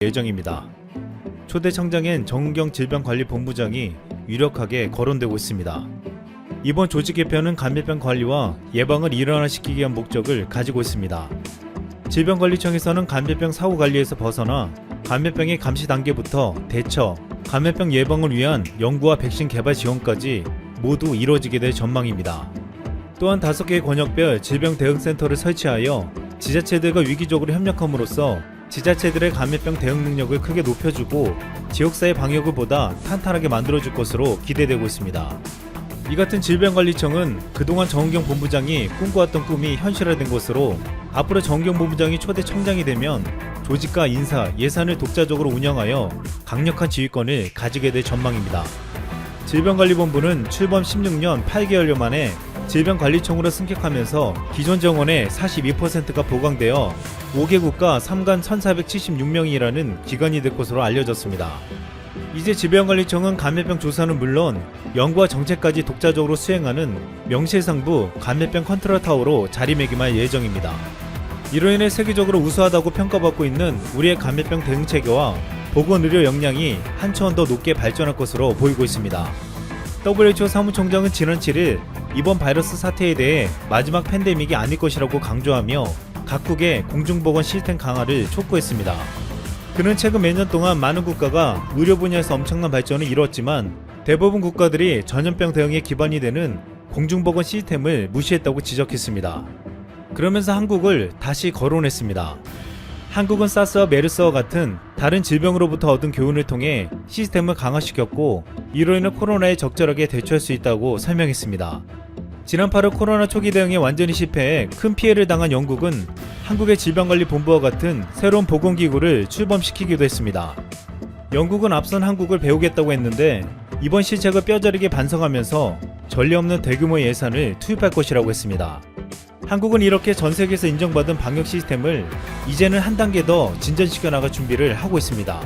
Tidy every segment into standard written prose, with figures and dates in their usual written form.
예정입니다. 초대 청장엔 정은경 질병관리본부장이 유력하게 거론되고 있습니다. 이번 조직 개편은 감염병 관리와 예방을 일원화시키기 위한 목적을 가지고 있습니다. 질병관리청에서는 감염병 사후 관리에서 벗어나 감염병의 감시 단계부터 대처, 감염병 예방을 위한 연구와 백신 개발 지원까지 모두 이루어지게 될 전망입니다. 또한 5개의 권역별 질병 대응센터를 설치하여 지자체들과 위기적으로 협력함으로써 지자체들의 감염병 대응 능력을 크게 높여주고 지역사회 방역을 보다 탄탄하게 만들어줄 것으로 기대되고 있습니다. 이 같은 질병관리청은 그동안 정은경 본부장이 꿈꿔왔던 꿈이 현실화된 것으로 앞으로 정은경 본부장이 초대 청장이 되면 조직과 인사, 예산을 독자적으로 운영하여 강력한 지휘권을 가지게 될 전망입니다. 질병관리본부는 출범 16년 8개월여 만에 질병관리청으로 승격하면서 기존 정원의 42%가 보강되어 5개국과 3간 1476명이라는 기관이 될 것으로 알려졌습니다. 이제 질병관리청은 감염병 조사는 물론 연구와 정책까지 독자적으로 수행하는 명실상부 감염병 컨트롤타워로 자리매김할 예정입니다. 이로 인해 세계적으로 우수하다고 평가받고 있는 우리의 감염병 대응 체계와 보건의료 역량이 한 차원 더 높게 발전할 것으로 보이고 있습니다. WHO 사무총장은 지난 7일 이번 바이러스 사태에 대해 마지막 팬데믹이 아닐 것이라고 강조하며 각국의 공중보건 시스템 강화를 촉구했습니다. 그는 최근 몇 년 동안 많은 국가가 의료 분야에서 엄청난 발전을 이뤘지만 대부분 국가들이 전염병 대응에 기반이 되는 공중보건 시스템을 무시했다고 지적했습니다. 그러면서 한국을 다시 거론했습니다. 한국은 사스와 메르스와 같은 다른 질병으로부터 얻은 교훈을 통해 시스템을 강화시켰고 이로 인해 코로나에 적절하게 대처할 수 있다고 설명했습니다. 지난 8월 코로나 초기 대응에 완전히 실패해 큰 피해를 당한 영국은 한국의 질병관리본부와 같은 새로운 보건기구를 출범시키기도 했습니다. 영국은 앞선 한국을 배우겠다고 했는데 이번 실책을 뼈저리게 반성하면서 전례 없는 대규모 예산을 투입할 것이라고 했습니다. 한국은 이렇게 전 세계에서 인정받은 방역 시스템을 이제는 한 단계 더 진전시켜 나갈 준비를 하고 있습니다.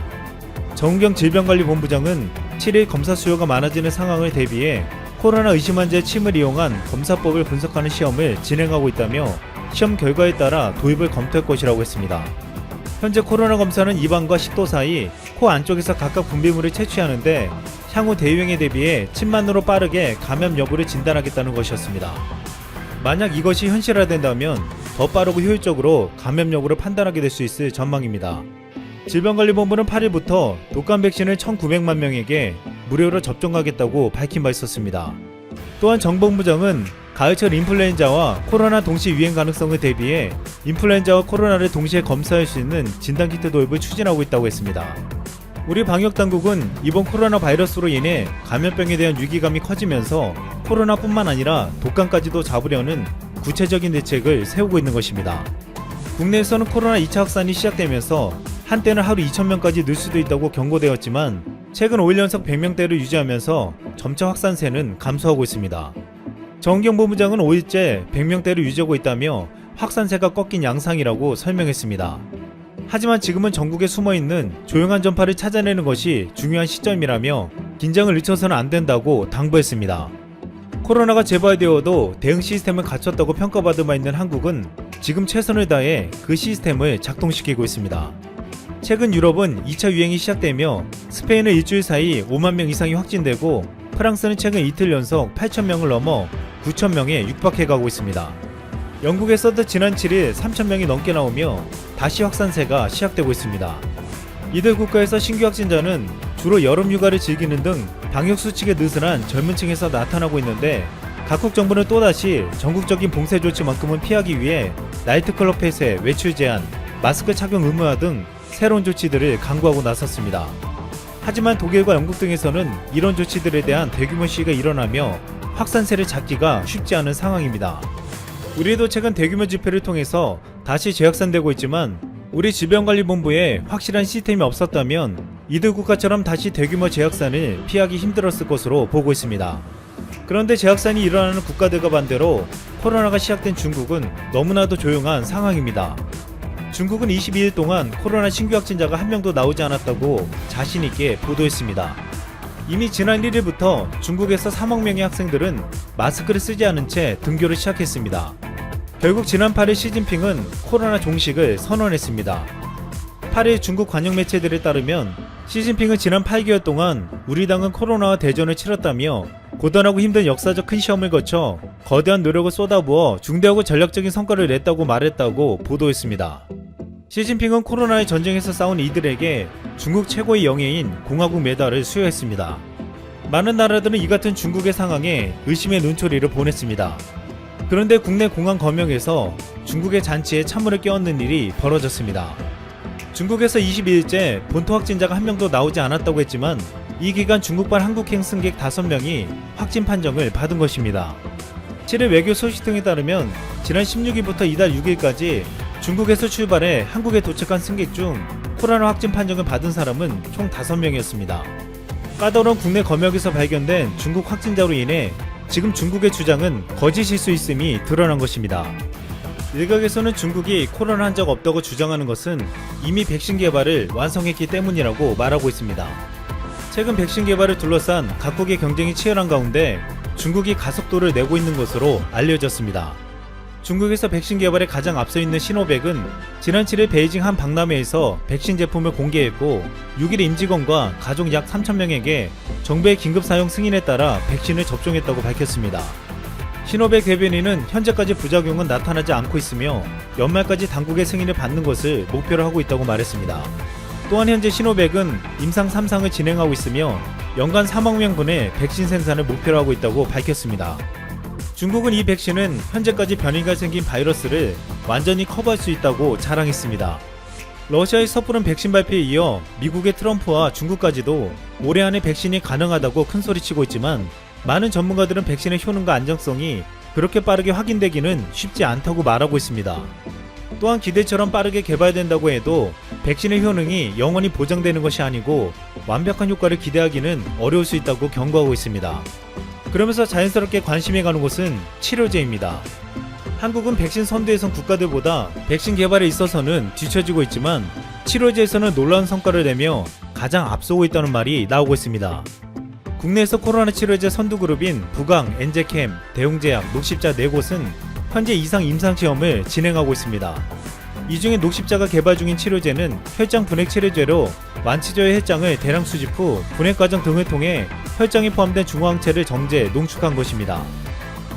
정은경 질병관리본부장은 7일 검사 수요가 많아지는 상황을 대비해 코로나 의심 환자의 침을 이용한 검사법을 분석하는 시험을 진행하고 있다며 시험 결과에 따라 도입을 검토할 것이라고 했습니다. 현재 코로나 검사는 입안과 식도 사이 코 안쪽에서 각각 분비물을 채취하는데 향후 대유행에 대비해 침만으로 빠르게 감염 여부를 진단하겠다는 것이었습니다. 만약 이것이 현실화된다면 더 빠르고 효율적으로 감염 여부를 판단하게 될 수 있을 전망입니다. 질병관리본부는 8일부터 독감 백신을 1,900만 명에게 무료로 접종하겠다고 밝힌 바 있었습니다. 또한 정 본부장은 가을철 인플루엔자와 코로나 동시 유행 가능성을 대비해 인플루엔자와 코로나를 동시에 검사할 수 있는 진단키트 도입을 추진하고 있다고 했습니다. 우리 방역당국은 이번 코로나 바이러스로 인해 감염병에 대한 위기감이 커지면서 코로나뿐만 아니라 독감까지도 잡으려는 구체적인 대책을 세우고 있는 것입니다. 국내에서는 코로나 2차 확산이 시작되면서 한때는 하루 2,000명까지 늘 수도 있다고 경고되었지만 최근 5일 연속 100명대를 유지하면서 점차 확산세는 감소하고 있습니다. 정은경 본부장은 5일째 100명대를 유지하고 있다며 확산세가 꺾인 양상이라고 설명했습니다. 하지만 지금은 전국에 숨어있는 조용한 전파를 찾아내는 것이 중요한 시점이라며 긴장을 늦춰서는 안 된다고 당부했습니다. 코로나가 재발되어도 대응 시스템을 갖췄다고 평가받은 바 있는 한국은 지금 최선을 다해 그 시스템을 작동시키고 있습니다. 최근 유럽은 2차 유행이 시작되며 스페인은 일주일 사이 5만 명 이상이 확진되고 프랑스는 최근 이틀 연속 8,000명을 넘어 9,000명에 육박해가고 있습니다. 영국에서도 지난 7일 3,000명이 넘게 나오며 다시 확산세가 시작되고 있습니다. 이들 국가에서 신규 확진자는 주로 여름 휴가를 즐기는 등 방역 수칙에 느슨한 젊은 층에서 나타나고 있는데 각국 정부는 또다시 전국적인 봉쇄 조치만큼은 피하기 위해 나이트클럽 폐쇄, 외출 제한, 마스크 착용 의무화 등 새로운 조치들을 강구하고 나섰습니다. 하지만 독일과 영국 등에서는 이런 조치들에 대한 대규모 시위가 일어나며 확산세를 잡기가 쉽지 않은 상황입니다. 우리도 최근 대규모 집회를 통해서 다시 재확산되고 있지만 우리 질병관리본부에 확실한 시스템이 없었다면 이들 국가처럼 다시 대규모 재확산을 피하기 힘들었을 것으로 보고 있습니다. 그런데 재확산이 일어나는 국가들과 반대로 코로나가 시작된 중국은 너무나도 조용한 상황입니다. 중국은 22일 동안 코로나 신규 확진자가 한 명도 나오지 않았다고 자신있게 보도했습니다. 이미 지난 1일부터 중국에서 3억 명의 학생들은 마스크를 쓰지 않은 채 등교를 시작했습니다. 결국 지난 8일 시진핑은 코로나 종식을 선언했습니다. 8일 중국 관영 매체들에 따르면 시진핑은 지난 8개월 동안 우리 당은 코로나와 대전을 치렀다며 고단하고 힘든 역사적 큰 시험을 거쳐 거대한 노력을 쏟아부어 중대하고 전략적인 성과를 냈다고 말했다고 보도했습니다. 시진핑은 코로나의 전쟁에서 싸운 이들에게 중국 최고의 영예인 공화국 메달을 수여했습니다. 많은 나라들은 이 같은 중국의 상황에 의심의 눈초리를 보냈습니다. 그런데 국내 공안 검역에서 중국의 잔치에 찬물을 끼얹는 일이 벌어졌습니다. 중국에서 22일째 본토 확진자가 한 명도 나오지 않았다고 했지만 이 기간 중국발 한국행 승객 5명이 확진 판정을 받은 것입니다. 7일 외교 소식 등에 따르면 지난 16일부터 이달 6일까지 중국에서 출발해 한국에 도착한 승객 중 코로나 확진 판정을 받은 사람은 총 5명이었습니다. 까다로운 국내 검역에서 발견된 중국 확진자로 인해 지금 중국의 주장은 거짓일 수 있음이 드러난 것입니다. 일각에서는 중국이 코로나 한 적 없다고 주장하는 것은 이미 백신 개발을 완성했기 때문이라고 말하고 있습니다. 최근 백신 개발을 둘러싼 각국의 경쟁이 치열한 가운데 중국이 가속도를 내고 있는 것으로 알려졌습니다. 중국에서 백신 개발에 가장 앞서 있는 시노백은 지난 7일 베이징 한 박람회에서 백신 제품을 공개했고 6일 임직원과 가족 약 3,000명에게 정부의 긴급 사용 승인에 따라 백신을 접종했다고 밝혔습니다. 시노백 대변인은 현재까지 부작용은 나타나지 않고 있으며 연말까지 당국의 승인을 받는 것을 목표로 하고 있다고 말했습니다. 또한 현재 시노백은 임상 3상을 진행하고 있으며 연간 4만 명분의 백신 생산을 목표로 하고 있다고 밝혔습니다. 중국은 이 백신은 현재까지 변이가 생긴 바이러스를 완전히 커버할 수 있다고 자랑했습니다. 러시아의 섣부른 백신 발표에 이어 미국의 트럼프와 중국까지도 올해 안에 백신이 가능하다고 큰소리치고 있지만 많은 전문가들은 백신의 효능과 안정성이 그렇게 빠르게 확인되기는 쉽지 않다고 말하고 있습니다. 또한 기대처럼 빠르게 개발된다고 해도 백신의 효능이 영원히 보장되는 것이 아니고 완벽한 효과를 기대하기는 어려울 수 있다고 경고하고 있습니다. 그러면서 자연스럽게 관심이 가는 곳은 치료제입니다. 한국은 백신 선두에선 국가들보다 백신 개발에 있어서는 뒤처지고 있지만 치료제에서는 놀라운 성과를 내며 가장 앞서고 있다는 말이 나오고 있습니다. 국내에서 코로나 치료제 선두그룹인 부강, 엔제캠, 대웅제약, 녹십자 4곳은 현재 이상 임상시험을 진행하고 있습니다. 이 중에 녹십자가 개발 중인 치료제는 혈장 분해 치료제로 완치저의 혈장을 대량 수집 후 분해 과정 등을 통해 혈장이 포함된 중화항체를 정제, 농축한 것입니다.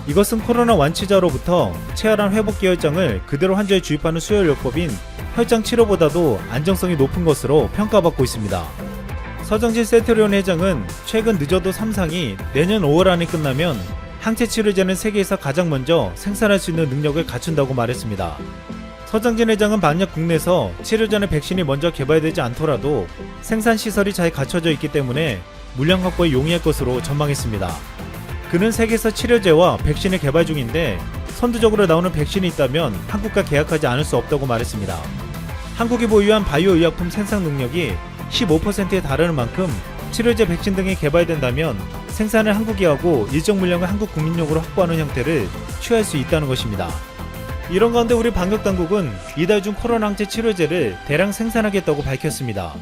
이것은 코로나 완치자로부터 치열한 회복기 혈장을 그대로 환자에 주입하는 수혈요법인 혈장 치료보다도 안정성이 높은 것으로 평가받고 있습니다. 서정진 세트리온 회장은 최근 늦어도 3상이 내년 5월 안에 끝나면 항체 치료제는 세계에서 가장 먼저 생산할 수 있는 능력을 갖춘다고 말했습니다. 서정진 회장은 만약 국내에서 치료제나 백신이 먼저 개발되지 않더라도 생산 시설이 잘 갖춰져 있기 때문에 물량 확보에 용이할 것으로 전망했습니다. 그는 세계에서 치료제와 백신을 개발 중인데 선두적으로 나오는 백신이 있다면 한국과 계약하지 않을 수 없다고 말했습니다. 한국이 보유한 바이오 의약품 생산 능력이 15%에 달하는 만큼 치료제, 백신 등이 개발된다면 생산을 한국이 하고 일정 물량을 한국 국민용으로 확보하는 형태를 취할 수 있다는 것입니다. 이런 가운데 우리 방역당국은 이달 중 코로나 항체 치료제를 대량 생산하겠다고 밝혔습니다.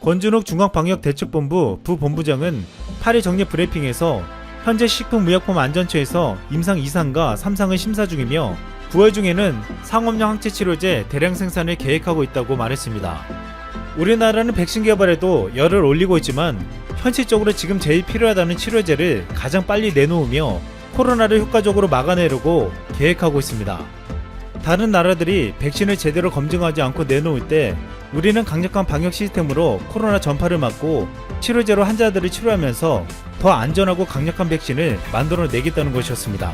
권준욱 중앙방역대책본부 부본부장은 8일 정례 브리핑에서 현재 식품의약품안전처에서 임상 2상과 3상을 심사 중이며 9월 중에는 상업용 항체 치료제 대량 생산을 계획하고 있다고 말했습니다. 우리나라는 백신 개발에도 열을 올리고 있지만 현실적으로 지금 제일 필요하다는 치료제를 가장 빨리 내놓으며 코로나를 효과적으로 막아내려고 계획하고 있습니다. 다른 나라들이 백신을 제대로 검증하지 않고 내놓을 때 우리는 강력한 방역 시스템으로 코로나 전파를 막고 치료제로 환자들을 치료하면서 더 안전하고 강력한 백신을 만들어내겠다는 것이었습니다.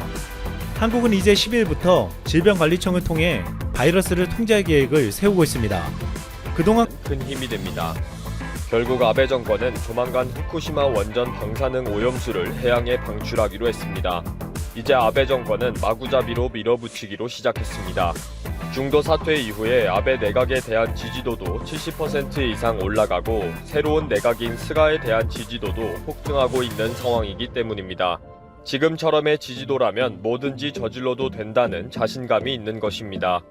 한국은 이제 10일부터 질병관리청을 통해 바이러스를 통제할 계획을 세우고 있습니다. 그동안 큰 힘이 됩니다. 결국 아베 정권은 조만간 후쿠시마 원전 방사능 오염수를 해양에 방출하기로 했습니다. 이제 아베 정권은 마구잡이로 밀어붙이기로 시작했습니다. 중도 사퇴 이후에 아베 내각에 대한 지지도도 70% 이상 올라가고 새로운 내각인 스가에 대한 지지도도 폭등하고 있는 상황이기 때문입니다. 지금처럼의 지지도라면 뭐든지 저질러도 된다는 자신감이 있는 것입니다.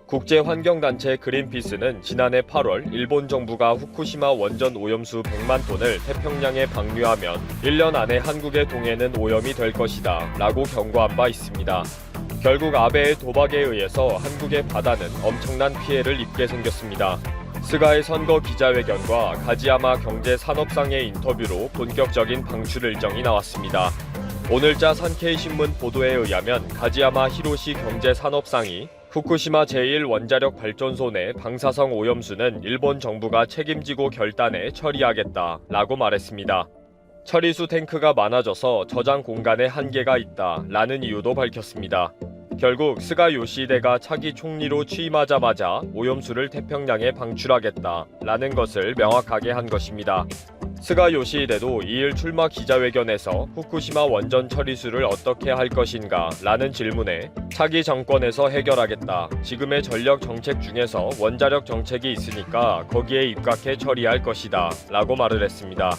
국제환경단체 그린피스는 지난해 8월 일본 정부가 후쿠시마 원전 오염수 100만 톤을 태평양에 방류하면 1년 안에 한국에 동해는 오염이 될 것이다 라고 경고한 바 있습니다. 결국 아베의 도박에 의해서 한국의 바다는 엄청난 피해를 입게 생겼습니다. 스가의 선거 기자회견과 가지야마 경제산업상의 인터뷰로 본격적인 방출 일정이 나왔습니다. 오늘자 산케이신문 보도에 의하면 가지야마 히로시 경제산업상이 후쿠시마 제1원자력 발전소 내 방사성 오염수는 일본 정부가 책임지고 결단해 처리하겠다라고 말했습니다. 처리수 탱크가 많아져서 저장 공간에 한계가 있다라는 이유도 밝혔습니다. 결국 스가 요시히데가 차기 총리로 취임하자마자 오염수를 태평양에 방출하겠다라는 것을 명확하게 한 것입니다. 스가 요시히데도 2일 출마 기자회견에서 후쿠시마 원전 처리수를 어떻게 할 것인가 라는 질문에 차기 정권에서 해결하겠다. 지금의 전력 정책 중에서 원자력 정책이 있으니까 거기에 입각해 처리할 것이다 라고 말을 했습니다.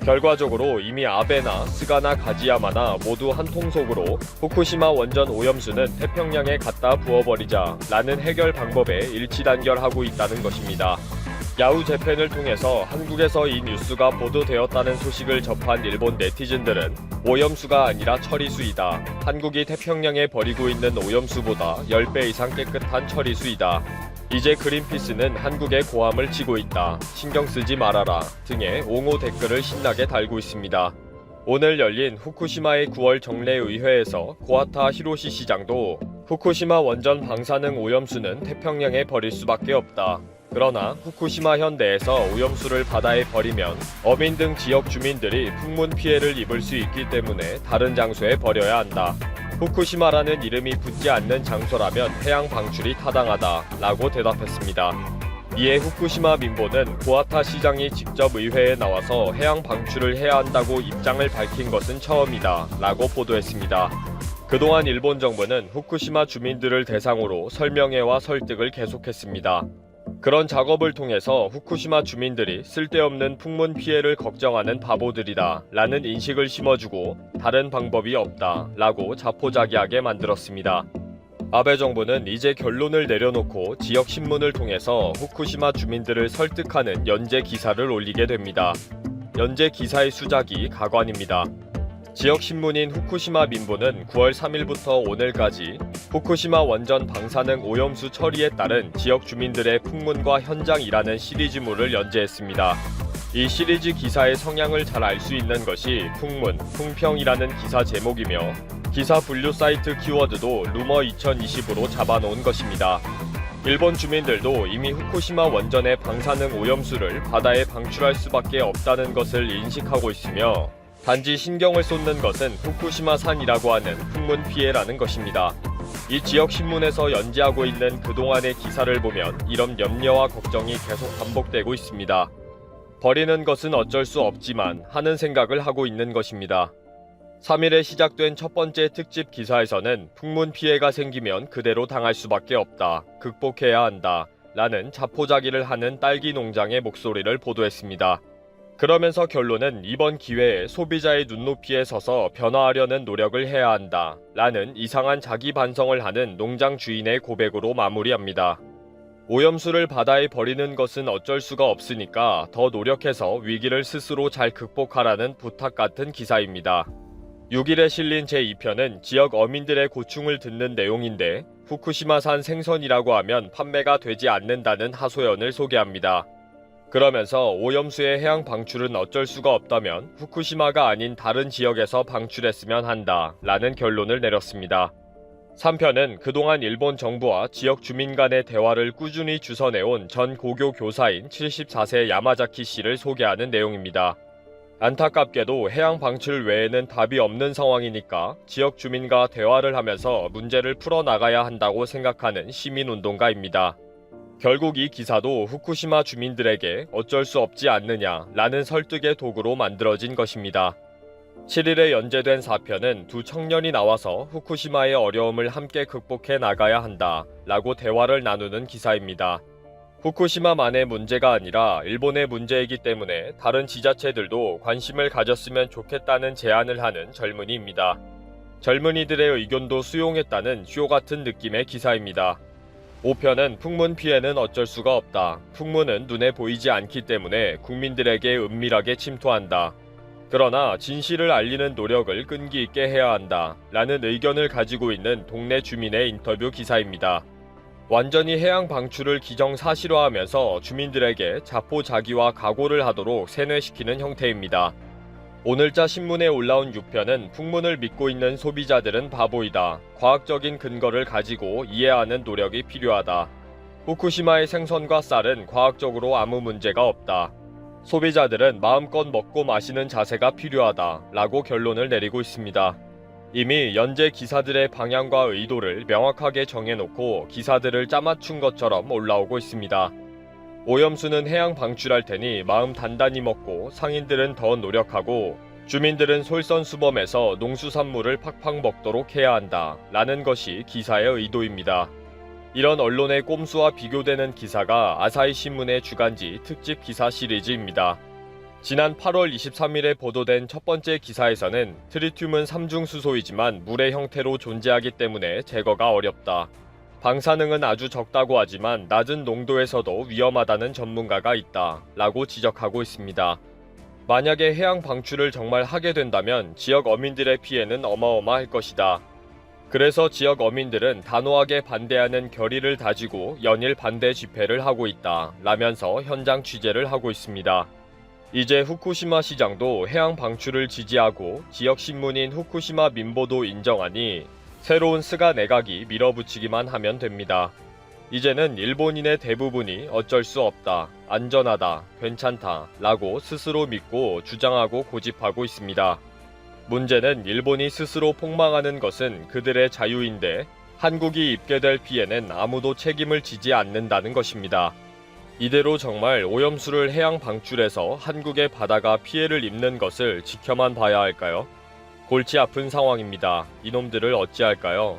결과적으로 이미 아베나 스가나 가지야마나 모두 한 통속으로 후쿠시마 원전 오염수는 태평양에 갖다 부어버리자 라는 해결 방법에 일치단결하고 있다는 것입니다. 야후 재팬을 통해서 한국에서 이 뉴스가 보도되었다는 소식을 접한 일본 네티즌들은 오염수가 아니라 처리수이다. 한국이 태평양에 버리고 있는 오염수보다 10배 이상 깨끗한 처리수이다. 이제 그린피스는 한국에 고함을 치고 있다. 신경 쓰지 말아라. 등의 옹호 댓글을 신나게 달고 있습니다. 오늘 열린 후쿠시마의 9월 정례의회에서 고하타 히로시 시장도 후쿠시마 원전 방사능 오염수는 태평양에 버릴 수밖에 없다. 그러나 후쿠시마 현 내에서 오염수를 바다에 버리면 어민 등 지역 주민들이 풍문 피해를 입을 수 있기 때문에 다른 장소에 버려야 한다. 후쿠시마라는 이름이 붙지 않는 장소라면 해양 방출이 타당하다라고 대답했습니다. 이에 후쿠시마 민보는 고하타 시장이 직접 의회에 나와서 해양 방출을 해야 한다고 입장을 밝힌 것은 처음이다라고 보도했습니다. 그동안 일본 정부는 후쿠시마 주민들을 대상으로 설명회와 설득을 계속했습니다. 그런 작업을 통해서 후쿠시마 주민들이 쓸데없는 풍문 피해를 걱정하는 바보들이다 라는 인식을 심어주고 다른 방법이 없다 라고 자포자기하게 만들었습니다. 아베 정부는 이제 결론을 내려놓고 지역 신문을 통해서 후쿠시마 주민들을 설득하는 연재 기사를 올리게 됩니다. 연재 기사의 수작이 가관입니다. 지역 신문인 후쿠시마 민보는 9월 3일부터 오늘까지 후쿠시마 원전 방사능 오염수 처리에 따른 지역 주민들의 풍문과 현장이라는 시리즈물을 연재했습니다. 이 시리즈 기사의 성향을 잘 알 수 있는 것이 풍문, 풍평이라는 기사 제목이며 기사 분류 사이트 키워드도 루머 2020으로 잡아놓은 것입니다. 일본 주민들도 이미 후쿠시마 원전의 방사능 오염수를 바다에 방출할 수밖에 없다는 것을 인식하고 있으며 단지 신경을 쏟는 것은 후쿠시마 산이라고 하는 풍문 피해라는 것입니다. 이 지역 신문에서 연재하고 있는 그동안의 기사를 보면 이런 염려와 걱정이 계속 반복되고 있습니다. 버리는 것은 어쩔 수 없지만 하는 생각을 하고 있는 것입니다. 3일에 시작된 첫 번째 특집 기사에서는 풍문 피해가 생기면 그대로 당할 수밖에 없다. 극복해야 한다. 라는 자포자기를 하는 딸기 농장의 목소리를 보도했습니다. 그러면서 결론은 이번 기회에 소비자의 눈높이에 서서 변화하려는 노력을 해야 한다. 라는 이상한 자기 반성을 하는 농장 주인의 고백으로 마무리합니다. 오염수를 바다에 버리는 것은 어쩔 수가 없으니까 더 노력해서 위기를 스스로 잘 극복하라는 부탁 같은 기사입니다. 6일에 실린 제2편은 지역 어민들의 고충을 듣는 내용인데 후쿠시마산 생선이라고 하면 판매가 되지 않는다는 하소연을 소개합니다. 그러면서 오염수의 해양 방출은 어쩔 수가 없다면 후쿠시마가 아닌 다른 지역에서 방출했으면 한다 라는 결론을 내렸습니다. 3편은 그동안 일본 정부와 지역 주민 간의 대화를 꾸준히 주선해온 전 고교 교사인 74세 야마자키 씨를 소개하는 내용입니다. 안타깝게도 해양 방출 외에는 답이 없는 상황이니까 지역 주민과 대화를 하면서 문제를 풀어나가야 한다고 생각하는 시민운동가입니다. 결국 이 기사도 후쿠시마 주민들에게 어쩔 수 없지 않느냐라는 설득의 도구로 만들어진 것입니다. 7일에 연재된 4편은 두 청년이 나와서 후쿠시마의 어려움을 함께 극복해 나가야 한다라고 대화를 나누는 기사입니다. 후쿠시마만의 문제가 아니라 일본의 문제이기 때문에 다른 지자체들도 관심을 가졌으면 좋겠다는 제안을 하는 젊은이입니다. 젊은이들의 의견도 수용했다는 쇼 같은 느낌의 기사입니다. 5편은 풍문 피해는 어쩔 수가 없다. 풍문은 눈에 보이지 않기 때문에 국민들에게 은밀하게 침투한다. 그러나 진실을 알리는 노력을 끈기 있게 해야 한다. 라는 의견을 가지고 있는 동네 주민의 인터뷰 기사입니다. 완전히 해양 방출을 기정사실화하면서 주민들에게 자포자기와 각오를 하도록 세뇌시키는 형태입니다. 오늘자 신문에 올라온 6편은 풍문을 믿고 있는 소비자들은 바보이다. 과학적인 근거를 가지고 이해하는 노력이 필요하다. 후쿠시마의 생선과 쌀은 과학적으로 아무 문제가 없다. 소비자들은 마음껏 먹고 마시는 자세가 필요하다. 라고 결론을 내리고 있습니다. 이미 연재 기사들의 방향과 의도를 명확하게 정해놓고 기사들을 짜맞춘 것처럼 올라오고 있습니다. 오염수는 해양 방출할 테니 마음 단단히 먹고 상인들은 더 노력하고 주민들은 솔선수범해서 농수산물을 팍팍 먹도록 해야 한다. 라는 것이 기사의 의도입니다. 이런 언론의 꼼수와 비교되는 기사가 아사히 신문의 주간지 특집 기사 시리즈입니다. 지난 8월 23일에 보도된 첫 번째 기사에서는 트리튬은 삼중수소이지만 물의 형태로 존재하기 때문에 제거가 어렵다. 방사능은 아주 적다고 하지만 낮은 농도에서도 위험하다는 전문가가 있다. 라고 지적하고 있습니다. 만약에 해양 방출을 정말 하게 된다면 지역 어민들의 피해는 어마어마할 것이다. 그래서 지역 어민들은 단호하게 반대하는 결의를 다지고 연일 반대 집회를 하고 있다. 라면서 현장 취재를 하고 있습니다. 이제 후쿠시마 시장도 해양 방출을 지지하고 지역 신문인 후쿠시마 민보도 인정하니 새로운 스가 내각이 밀어붙이기만 하면 됩니다. 이제는 일본인의 대부분이 어쩔 수 없다, 안전하다, 괜찮다 라고 스스로 믿고 주장하고 고집하고 있습니다. 문제는 일본이 스스로 폭망하는 것은 그들의 자유인데 한국이 입게 될 피해는 아무도 책임을 지지 않는다는 것입니다. 이대로 정말 오염수를 해양 방출해서 한국의 바다가 피해를 입는 것을 지켜만 봐야 할까요? 골치 아픈 상황입니다. 이놈들을 어찌할까요?